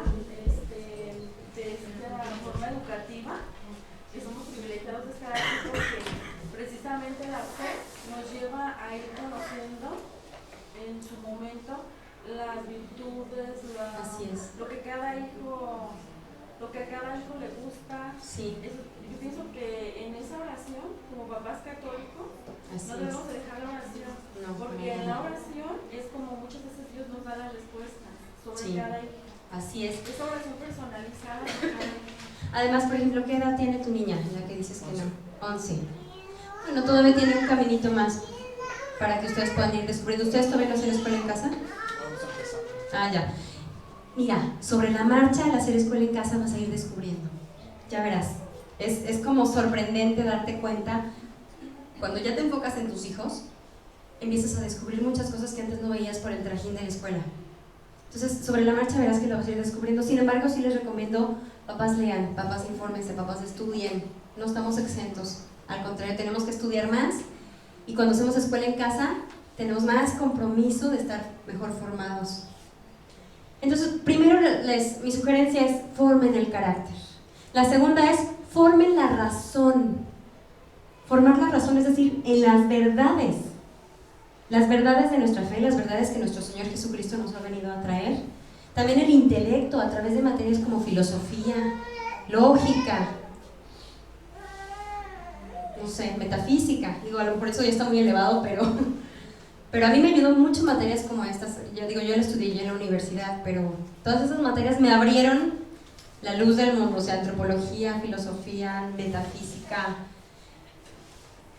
de esta forma educativa, que somos privilegiados de estar aquí porque precisamente la fe nos lleva a ir conociendo en su momento las virtudes, Así es. lo que a cada hijo le gusta. Sí. Yo pienso que en esa oración, como papás católicos, Así no es. debemos de dejar la oración, No, porque no, en no. la oración es como muchas veces Dios nos da la respuesta sobre Sí. cada hijo. Así es. Esa oración personalizada de cada hijo. Además, por ejemplo, ¿qué edad tiene tu niña? La que dices que no. 11. Bueno, todavía tiene un caminito más para que ustedes puedan ir descubriendo. ¿Ustedes todavía no hacen escuela en casa? Vamos a empezar. Ah, ya. Mira, sobre la marcha al hacer escuela en casa vas a ir descubriendo. Ya verás. Es como sorprendente darte cuenta. Cuando ya te enfocas en tus hijos, empiezas a descubrir muchas cosas que antes no veías por el trajín de la escuela. Entonces, sobre la marcha verás que lo vas a ir descubriendo. Sin embargo, sí les recomiendo, papás lean, papás infórmense, papás estudien. No estamos exentos. Al contrario, tenemos que estudiar más. Y cuando hacemos escuela en casa, tenemos más compromiso de estar mejor formados. Entonces, primero mi sugerencia es formen el carácter. La segunda es formen la razón. Formar la razón, es decir, en las verdades. Las verdades de nuestra fe, las verdades que nuestro Señor Jesucristo nos ha venido a traer. También el intelecto a través de materias como filosofía, lógica, no sé, metafísica. Digo, a lo mejor eso ya está muy elevado, pero a mí me ayudó mucho materias como estas. Yo la estudié ya en la universidad, pero todas esas materias me abrieron la luz del mundo, o sea, antropología, filosofía, metafísica.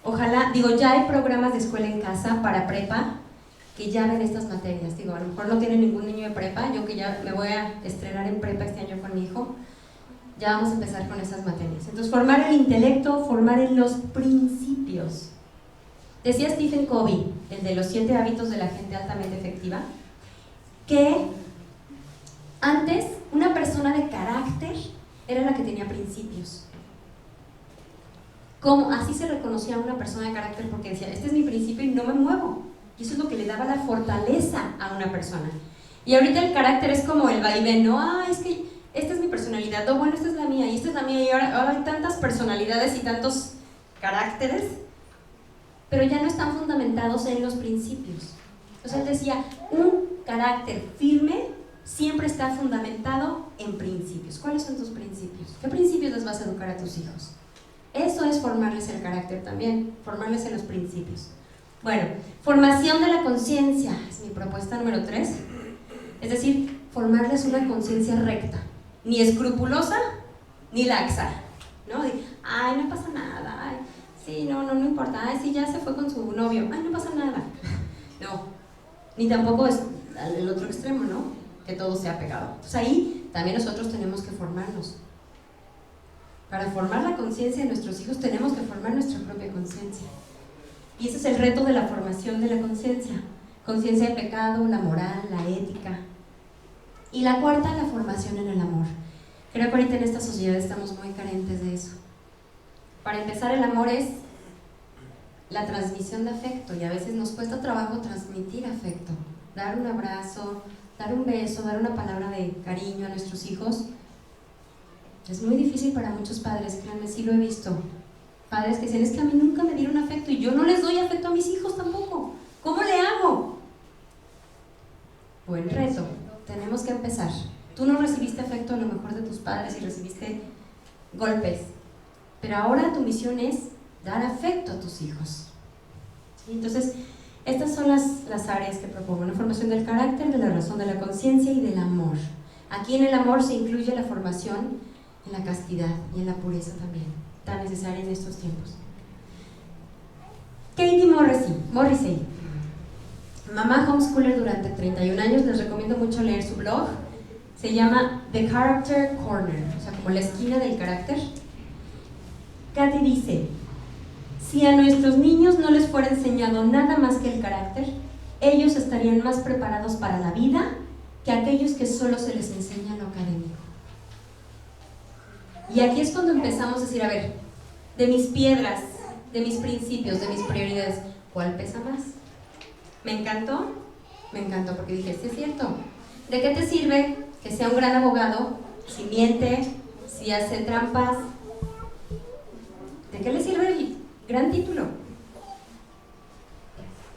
Ojalá, digo, ya hay programas de escuela en casa para prepa que ya ven estas materias. Digo, a lo mejor no tiene ningún niño de prepa, yo que ya me voy a estrenar en prepa este año con mi hijo, ya vamos a empezar con esas materias. Entonces, formar el intelecto, formar en los principios. Decía Stephen Covey, el de los 7 hábitos de la gente altamente efectiva, que antes una persona de carácter era la que tenía principios. Como así se reconocía a una persona de carácter, porque decía, este es mi principio y no me muevo. Y eso es lo que le daba la fortaleza a una persona. Y ahorita el carácter es como el vaivén, ¿no? Es que esta es mi personalidad, o bueno, esta es la mía, y esta es la mía, y ahora hay tantas personalidades y tantos caracteres, pero ya no están fundamentados en los principios. O sea, él decía, un carácter firme siempre está fundamentado en principios. ¿Cuáles son tus principios? ¿Qué principios les vas a educar a tus hijos? Eso es formarles el carácter también, formarles en los principios. Bueno, formación de la conciencia es mi propuesta número 3. Es decir, formarles una conciencia recta, ni escrupulosa ni laxa, ¿no? De, ay, no pasa nada, ay, sí, no importa, ay, sí, ya se fue con su novio, ay, no pasa nada. No, ni tampoco es el otro extremo, ¿no? Que todo sea pegado. Entonces ahí también nosotros tenemos que formarnos. Para formar la conciencia de nuestros hijos tenemos que formar nuestra propia conciencia. Y ese es el reto de la formación de la conciencia. Conciencia de pecado, la moral, la ética. Y la cuarta, la formación en el amor. Creo que ahorita en esta sociedad estamos muy carentes de eso. Para empezar, el amor es la transmisión de afecto, y a veces nos cuesta trabajo transmitir afecto. Dar un abrazo, dar un beso, dar una palabra de cariño a nuestros hijos. Es muy difícil para muchos padres, créanme, sí lo he visto. Padres que dicen, es que a mí nunca me dieron afecto y yo no les doy afecto a mis hijos tampoco. ¿Cómo le hago? Buen reto, tenemos que empezar. Tú no recibiste afecto a lo mejor de tus padres y recibiste golpes, pero ahora tu misión es dar afecto a tus hijos. Entonces, estas son las áreas que propongo: la formación del carácter, de la razón, de la conciencia y del amor. Aquí en el amor se incluye la formación en la castidad y en la pureza también, tan necesaria en estos tiempos. Katie Morrissey, mamá homeschooler durante 31 años, les recomiendo mucho leer su blog, se llama The Character Corner, o sea, como la esquina del carácter. Katy dice, si a nuestros niños no les fuera enseñado nada más que el carácter, ellos estarían más preparados para la vida que aquellos que solo se les enseña lo académico. Y aquí es cuando empezamos a decir, a ver, de mis piedras, de mis principios, de mis prioridades, ¿cuál pesa más? ¿Me encantó? Me encantó porque dije, sí es cierto. ¿De qué te sirve que sea un gran abogado si miente, si hace trampas? ¿De qué le sirve el gran título?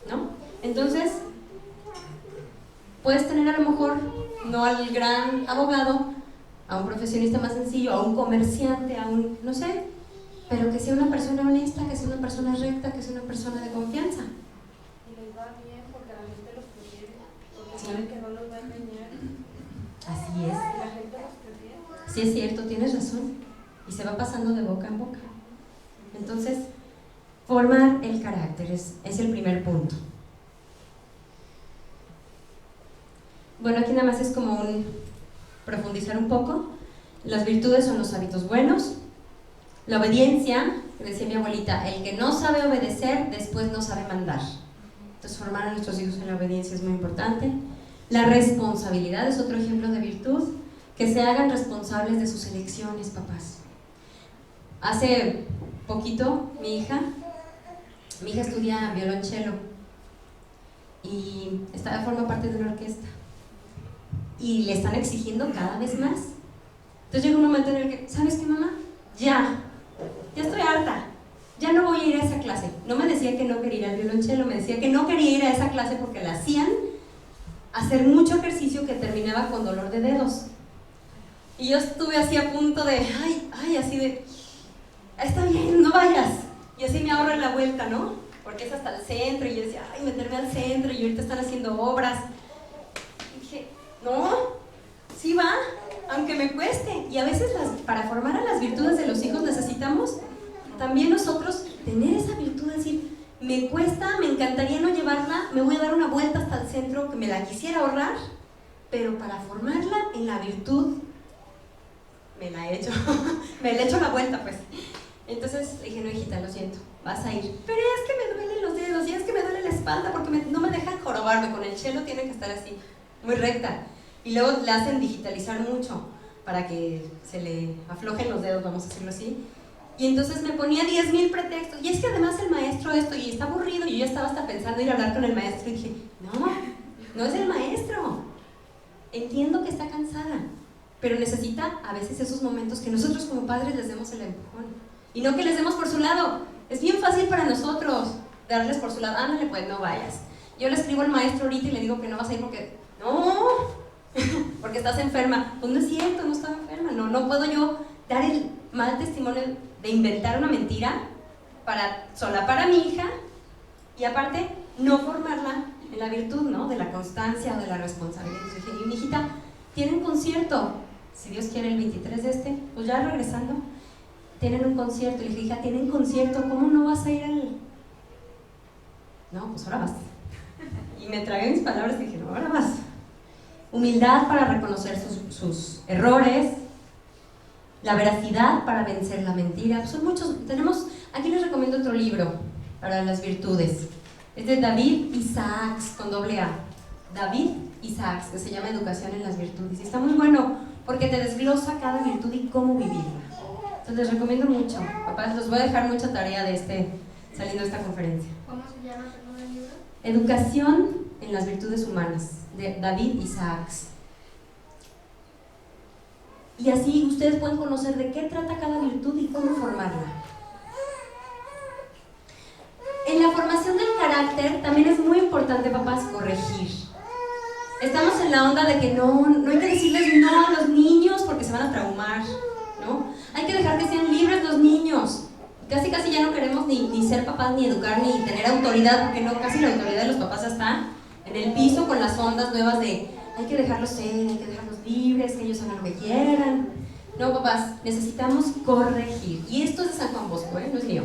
¿No? Entonces, puedes tener a lo mejor no al gran abogado, a un profesionista más sencillo, a un comerciante, a un, no sé, pero que sea una persona honesta, que sea una persona recta, que sea una persona de confianza. Y les va bien porque la gente los prefiere, porque saben que no los va a engañar. Así es. La gente los prefiere. Sí es cierto, tienes razón. Y se va pasando de boca en boca. Entonces, formar el carácter es el primer punto. Bueno, aquí nada más es como profundizar un poco. Las virtudes son los hábitos buenos. La obediencia, que decía mi abuelita, el que no sabe obedecer, después no sabe mandar. Entonces, formar a nuestros hijos en la obediencia es muy importante. La responsabilidad es otro ejemplo de virtud. Que se hagan responsables de sus elecciones, papás. Hace poquito, mi hija estudia violonchelo y forma parte de una orquesta. Y le están exigiendo cada vez más. Entonces llega un momento en el que, ¿sabes qué, mamá? Ya estoy harta, ya no voy a ir a esa clase. No me decía que no quería ir al violonchelo, me decía que no quería ir a esa clase porque la hacían hacer mucho ejercicio que terminaba con dolor de dedos. Y yo estuve así a punto de, así de, está bien, no vayas. Y así me ahorro la vuelta, ¿no? Porque es hasta el centro, y yo decía, meterme al centro, y ahorita están haciendo obras. Y dije, no, sí va, aunque me cueste. Y a veces para formar a las virtudes de los hijos necesitamos también nosotros tener esa virtud de decir, me cuesta, me encantaría no llevarla, me voy a dar una vuelta hasta el centro que me la quisiera ahorrar, pero para formarla en la virtud me la he hecho, me le he hecho la vuelta pues. Entonces le dije, no hijita, lo siento, vas a ir, pero es que me duelen los dedos y es que me duele la espalda porque no me dejan jorobarme, con el cello tiene que estar así, muy recta, y luego le hacen digitalizar mucho para que se le aflojen los dedos, vamos a decirlo así. Y entonces me ponía 10,000 pretextos, y es que además el maestro esto, y está aburrido, y yo ya estaba hasta pensando ir a hablar con el maestro, y dije, no es el maestro, entiendo que está cansada, pero necesita a veces esos momentos que nosotros como padres les demos el empujón, y no que les demos por su lado. Es bien fácil para nosotros darles por su lado, ándale pues, no vayas. Yo le escribo al maestro ahorita y le digo que no vas a ir porque, porque estás enferma. Pues no es cierto, no estaba enferma, no puedo yo dar el mal testimonio de inventar una mentira para solapar a mi hija y aparte no formarla en la virtud, ¿no? De la constancia o de la responsabilidad. Entonces dije, y mi hijita, tienen concierto, si Dios quiere el 23 de este, pues ya regresando, tienen un concierto. Y le dije, hija, tienen concierto, ¿cómo no vas a ir al...? No, pues ahora vas. Y me tragué mis palabras y dije, no, ahora vas. Humildad para reconocer sus errores, la veracidad para vencer la mentira. Pues son muchos, aquí les recomiendo otro libro para las virtudes. Es de David Isaacs, con doble A. David Isaacs, que se llama Educación en las Virtudes. Y está muy bueno, porque te desglosa cada virtud y cómo vivirla. Entonces les recomiendo mucho. Papás, los voy a dejar mucha tarea saliendo de esta conferencia. ¿Cómo se llama el libro? Educación en las Virtudes Humanas, de David Isaacs. Y así ustedes pueden conocer de qué trata cada virtud y cómo formarla. En la formación del carácter también es muy importante, papás, corregir. Estamos en la onda de que no hay que decirles no a los niños porque se van a traumar, ¿no? Hay que dejar que sean libres los niños. Casi ya no queremos ni ser papás, ni educar, ni tener autoridad, porque no, casi la autoridad de los papás está en el piso con las ondas nuevas de hay que dejarlos ser, hay que dejarlos libres, que ellos hagan lo que quieran. No, papás, necesitamos corregir. Y esto es de San Juan Bosco, no es mío.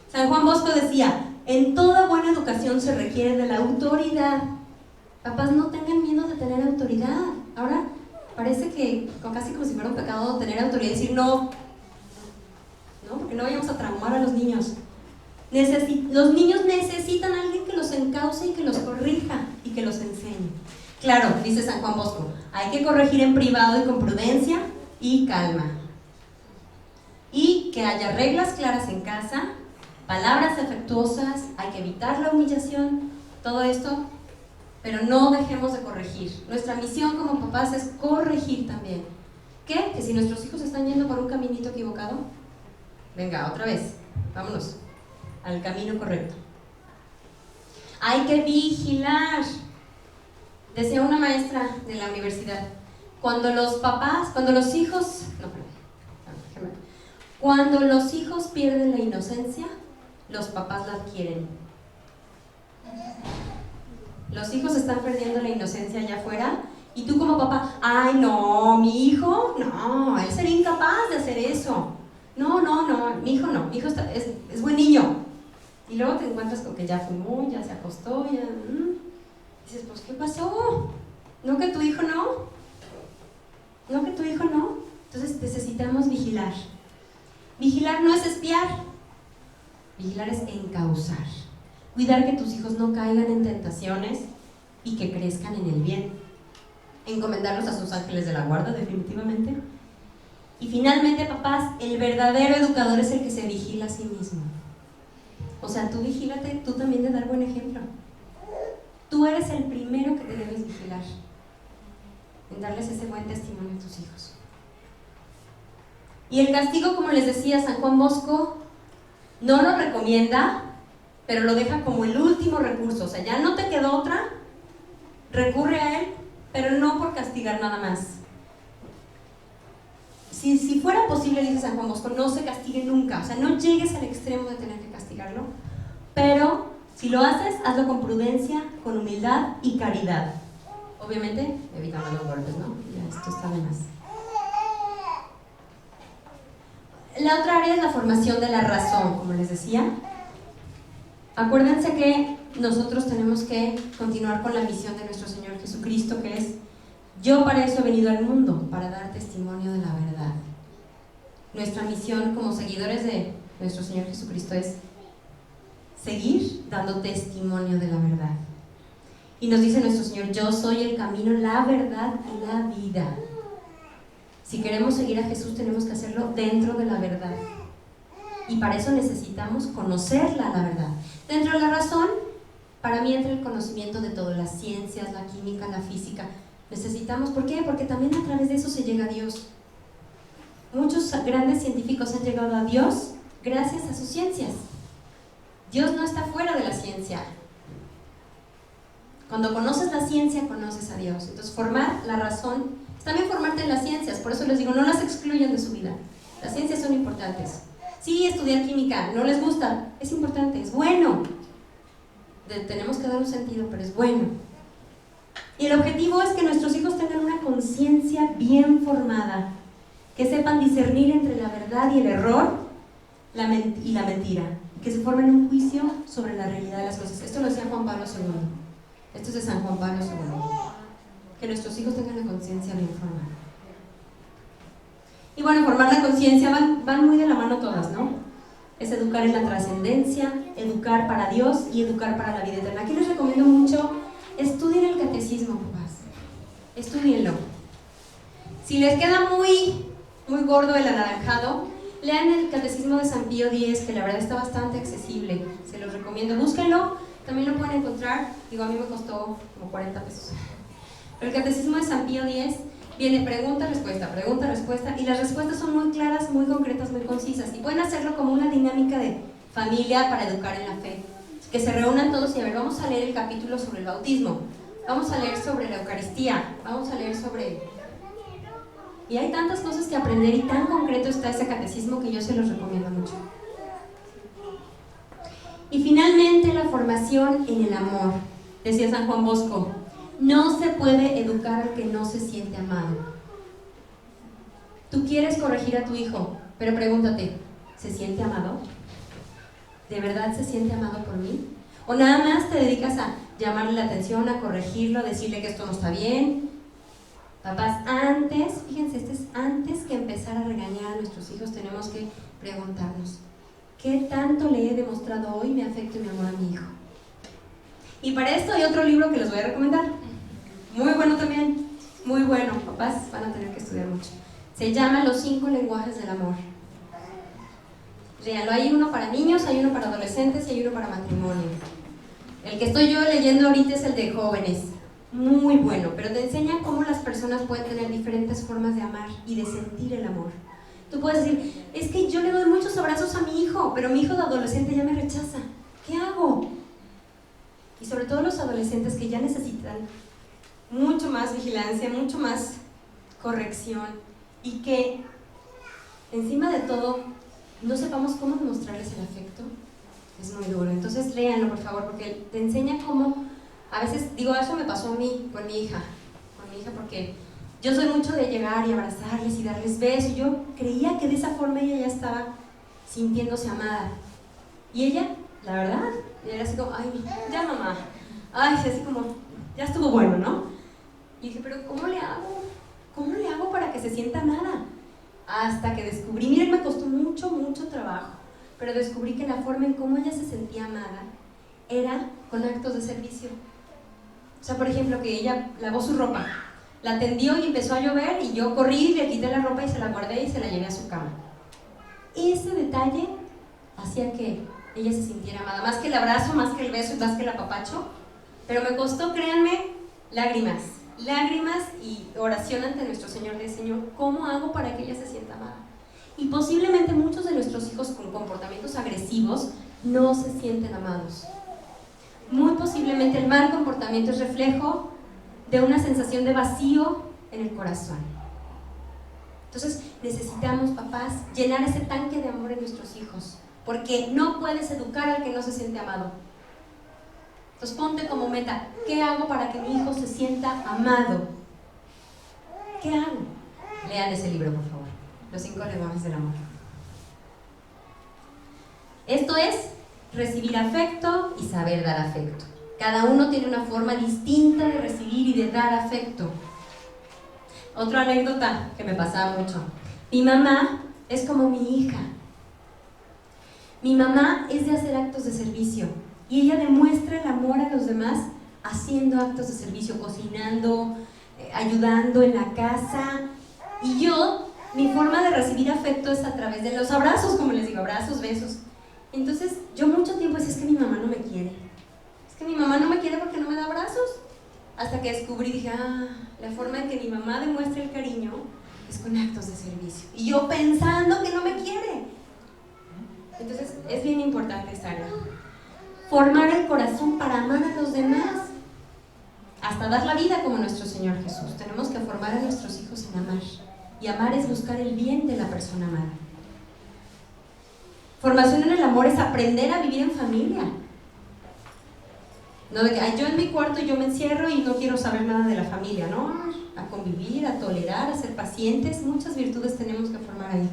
San Juan Bosco decía, en toda buena educación se requiere de la autoridad. Papás, no tengan miedo de tener autoridad. Ahora parece que casi como si fuera un pecado tener autoridad y decir no, porque no vayamos a traumar a los niños. Los niños necesitan a alguien que los encauce y que los corrija y que los enseñe. Claro, dice San Juan Bosco, hay que corregir en privado y con prudencia y calma. Y que haya reglas claras en casa, palabras afectuosas, hay que evitar la humillación, todo esto, pero no dejemos de corregir. Nuestra misión como papás es corregir también. ¿Qué? Que si nuestros hijos están yendo por un caminito equivocado, venga, otra vez, vámonos al camino correcto. Hay que vigilar. Decía una maestra de la universidad, cuando los hijos pierden la inocencia, los papás la adquieren. Los hijos están perdiendo la inocencia allá afuera y tú como papá, ay no, mi hijo, no, él sería incapaz de hacer eso. No, mi hijo no, mi hijo es buen niño. Y luego te encuentras con que ya fumó, ya se acostó, ya... Dices, pues ¿qué pasó? ¿No que tu hijo no? ¿No que tu hijo no? Entonces necesitamos vigilar. Vigilar no es espiar, vigilar es encauzar. Cuidar que tus hijos no caigan en tentaciones y que crezcan en el bien. Encomendarlos a sus ángeles de la guarda, definitivamente. Y finalmente, papás, el verdadero educador es el que se vigila a sí mismo. O sea, tú vigílate, tú también de dar buen ejemplo. Tú eres el primero que te debes vigilar en darles ese buen testimonio a tus hijos. Y el castigo, como les decía, San Juan Bosco no lo recomienda, pero lo deja como el último recurso. O sea, ya no te quedó otra, recurre a él, pero no por castigar nada más. Si fuera posible, dice San Juan Bosco, no se castigue nunca. O sea, no llegues al extremo de tener que castigarlo, pero si lo haces, hazlo con prudencia, con humildad y caridad. Obviamente, evitando los golpes, ¿no? Ya, esto está de más. La otra área es la formación de la razón, como les decía. Acuérdense que nosotros tenemos que continuar con la misión de nuestro Señor Jesucristo, que es: yo para eso he venido al mundo, para dar testimonio de la verdad. Nuestra misión como seguidores de nuestro Señor Jesucristo es seguir dando testimonio de la verdad. Y nos dice nuestro Señor: yo soy el camino, la verdad y la vida. Si queremos seguir a Jesús, tenemos que hacerlo dentro de la verdad. Y para eso necesitamos conocerla, la verdad. Dentro de la razón, para mí entra el conocimiento de todo, las ciencias, la química, la física. Necesitamos, ¿por qué? Porque también a través de eso se llega a Dios. Muchos grandes científicos han llegado a Dios gracias a sus ciencias. Dios no está fuera de la ciencia. Cuando conoces la ciencia, conoces a Dios. Entonces, formar la razón es también formarte en las ciencias. Por eso les digo, no las excluyan de su vida. Las ciencias son importantes. Sí, estudiar química, no les gusta, es importante, es bueno. Tenemos que dar un sentido, pero es bueno. Y el objetivo es que nuestros hijos tengan una conciencia bien formada, que sepan discernir entre la verdad y el error y la mentira, que se formen un juicio sobre la realidad de las cosas. Esto lo decía Juan Pablo II. Esto es de San Juan Pablo II. Que nuestros hijos tengan la conciencia bien formada. Y bueno, formar la conciencia van muy de la mano todas, ¿no? Es educar en la trascendencia, educar para Dios y educar para la vida eterna. Aquí les recomiendo mucho, estudien el catecismo, papás. Estudienlo. Si les queda muy gordo el anaranjado, lean el catecismo de San Pío X, que la verdad está bastante accesible. Se los recomiendo, búsquenlo. También lo pueden encontrar, digo, a mí me costó como 40 pesos. Pero el catecismo de San Pío X viene pregunta, respuesta, y las respuestas son muy claras, muy concretas, muy concisas, y pueden hacerlo como una dinámica de familia para educar en la fe. Que se reúnan todos y a ver, vamos a leer el capítulo sobre el bautismo, vamos a leer sobre la Eucaristía, vamos a leer sobre... Y hay tantas cosas que aprender y tan concreto está ese catecismo que yo se los recomiendo mucho. Y finalmente la formación en el amor. Decía San Juan Bosco: no se puede educar al que no se siente amado. Tú quieres corregir a tu hijo, pero pregúntate, ¿se siente amado? ¿De verdad se siente amado por mí? ¿O nada más te dedicas a llamarle la atención, a corregirlo, a decirle que esto no está bien? Papás, fíjense, antes que empezar a regañar a nuestros hijos, tenemos que preguntarnos: ¿qué tanto le he demostrado hoy mi afecto y mi amor a mi hijo? Y para esto hay otro libro que les voy a recomendar. Muy bueno también, muy bueno. Papás van a tener que estudiar mucho. Se llama Los 5 lenguajes del amor. Léanlo, hay uno para niños, hay uno para adolescentes y hay uno para matrimonio. El que estoy yo leyendo ahorita es el de jóvenes. Muy bueno, pero te enseña cómo las personas pueden tener diferentes formas de amar y de sentir el amor. Tú puedes decir: es que yo le doy muchos abrazos a mi hijo, pero mi hijo de adolescente ya me rechaza. ¿Qué hago? Y sobre todo los adolescentes que ya necesitan mucho más vigilancia, mucho más corrección, y que encima de todo no sepamos cómo demostrarles el afecto, es muy duro. Entonces léanlo, por favor, porque te enseña cómo, a veces, digo, eso me pasó a mí con mi hija, porque yo soy mucho de llegar y abrazarles y darles besos, y yo creía que de esa forma ella ya estaba sintiéndose amada, y ella, la verdad, era así como: ay, ya mamá, ay, así como, ya estuvo bueno, ¿no? Y dije: pero ¿cómo le hago? ¿Cómo le hago para que se sienta amada? Hasta que descubrí, miren, me costó mucho trabajo, pero descubrí que la forma en cómo ella se sentía amada era con actos de servicio. O sea, por ejemplo, que ella lavó su ropa, la tendió y empezó a llover, y yo corrí, le quité la ropa y se la guardé y se la llevé a su cama. Ese detalle hacía que ella se sintiera amada, más que el abrazo, más que el beso y más que el apapacho. Pero me costó, créanme, lágrimas y oración ante nuestro Señor de: Señor, ¿cómo hago para que ella se sienta amada? Y posiblemente muchos de nuestros hijos con comportamientos agresivos no se sienten amados. Muy posiblemente el mal comportamiento es reflejo de una sensación de vacío en el corazón. Entonces necesitamos, papás, llenar ese tanque de amor en nuestros hijos, porque no puedes educar al que no se siente amado. Entonces ponte como meta: ¿qué hago para que mi hijo se sienta amado? ¿Qué hago? Lean ese libro, por favor, Los 5 lenguajes del amor. Esto es recibir afecto y saber dar afecto. Cada uno tiene una forma distinta de recibir y de dar afecto. Otra anécdota que me pasaba mucho. Mi mamá es como mi hija. Mi mamá es de hacer actos de servicio y ella demuestra el amor a los demás haciendo actos de servicio, cocinando, ayudando en la casa. Y yo, mi forma de recibir afecto es a través de los abrazos, como les digo, abrazos, besos. Entonces, yo mucho tiempo decía, es que mi mamá no me quiere. Es que mi mamá no me quiere porque no me da abrazos. Hasta que descubrí, dije, la forma en que mi mamá demuestra el cariño es con actos de servicio. Y yo pensando que no me quiere. Entonces, es bien importante esta área. Formar el corazón para amar a los demás. Hasta dar la vida como nuestro Señor Jesús. Tenemos que formar a nuestros hijos en amar. Y amar es buscar el bien de la persona amada. Formación en el amor es aprender a vivir en familia. No de que yo en mi cuarto yo me encierro y no quiero saber nada de la familia, ¿no? A convivir, a tolerar, a ser pacientes. Muchas virtudes tenemos que formar ahí.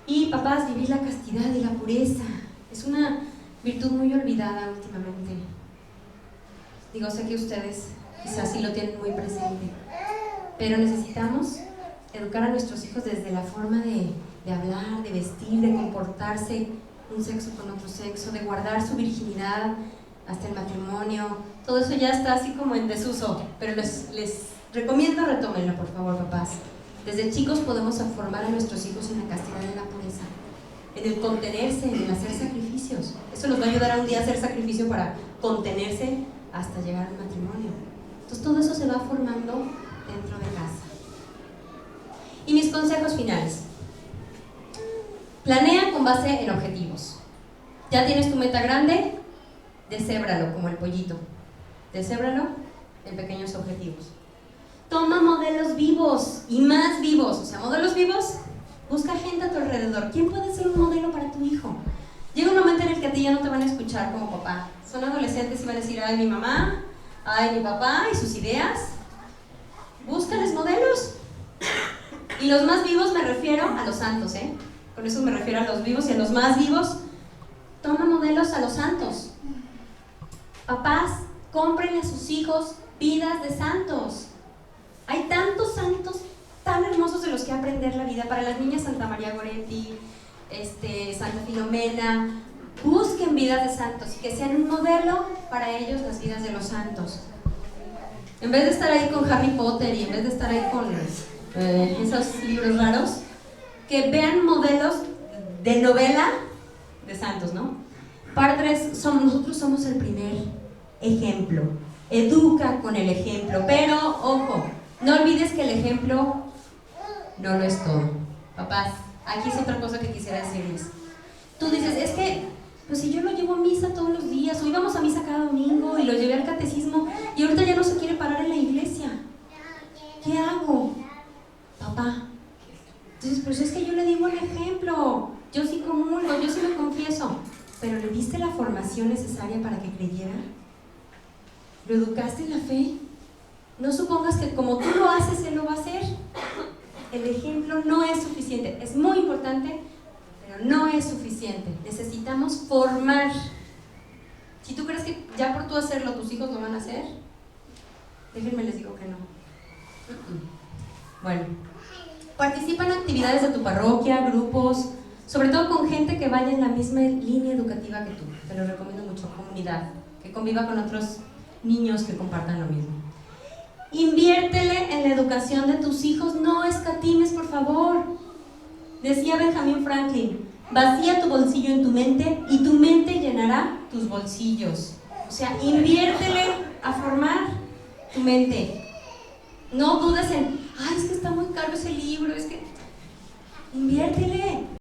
Y papás, vivir la castidad y la pureza. Es una virtud muy olvidada últimamente. Digo, sé que ustedes quizás sí lo tienen muy presente. Pero necesitamos educar a nuestros hijos desde la forma de hablar, de vestir, de comportarse un sexo con otro sexo, de guardar su virginidad hasta el matrimonio. Todo eso ya está así como en desuso, pero les recomiendo retómenlo, por favor, papás. Desde chicos podemos formar a nuestros hijos en la castidad y en la pureza, en el contenerse, en el hacer sacrificios. Eso nos va a ayudar a un día a hacer sacrificio para contenerse hasta llegar al matrimonio. Entonces todo eso se va formando dentro de casa. Y mis consejos finales. Planea con base en objetivos. ¿Ya tienes tu meta grande? Deshébralo como el pollito. Deshébralo en pequeños objetivos. Toma modelos vivos y más vivos. O sea, modelos vivos, busca gente a tu alrededor. ¿Quién puede ser un modelo para tu hijo? Llega un momento en el que a ti ya no te van a escuchar como papá. Son adolescentes y van a decir, ay, mi mamá, ay, mi papá y sus ideas. Búscales modelos. Y los más vivos me refiero a los santos, ¿eh? Con eso me refiero a los vivos y a los más vivos. Toma modelos a los santos. Papás, cómprenle a sus hijos vidas de santos. Hay tantos santos tan hermosos de los que aprender la vida. Para las niñas, Santa María Goretti, Santa Filomena. Busquen vidas de santos y que sean un modelo para ellos las vidas de los santos. En vez de estar ahí con Harry Potter y en vez de estar ahí con esos libros raros, que vean modelos de novela de santos, ¿no? Padres, nosotros somos el primer ejemplo. Educa con el ejemplo, pero ojo, no olvides que el ejemplo no lo es todo. Papás, aquí es otra cosa que quisiera decirles. Tú dices, es que, pues si yo lo llevo a misa todos los días, o íbamos a misa cada domingo y lo llevé al catecismo y ahorita ya no se quiere parar en la iglesia, ¿qué hago? Papá, entonces pues es que yo le digo el ejemplo, yo sí comulgo, yo sí me confieso, pero ¿le diste la formación necesaria para que creyera? ¿Lo educaste en la fe? No supongas que como tú lo haces, él lo va a hacer. El ejemplo no es suficiente, es muy importante, pero no es suficiente. Necesitamos formar. Si tú crees que ya por tú hacerlo tus hijos lo van a hacer, déjenme les digo que no. Bueno, participa en actividades de tu parroquia, grupos, sobre todo con gente que vaya en la misma línea educativa que tú. Te lo recomiendo mucho, comunidad, que conviva con otros niños que compartan lo mismo. Inviértele en la educación de tus hijos, no escatimes, por favor. Decía Benjamin Franklin, vacía tu bolsillo en tu mente y tu mente llenará tus bolsillos. O sea, inviértele a formar tu mente. No dudes en, ay, es que está muy caro ese libro, es que... Inviértele.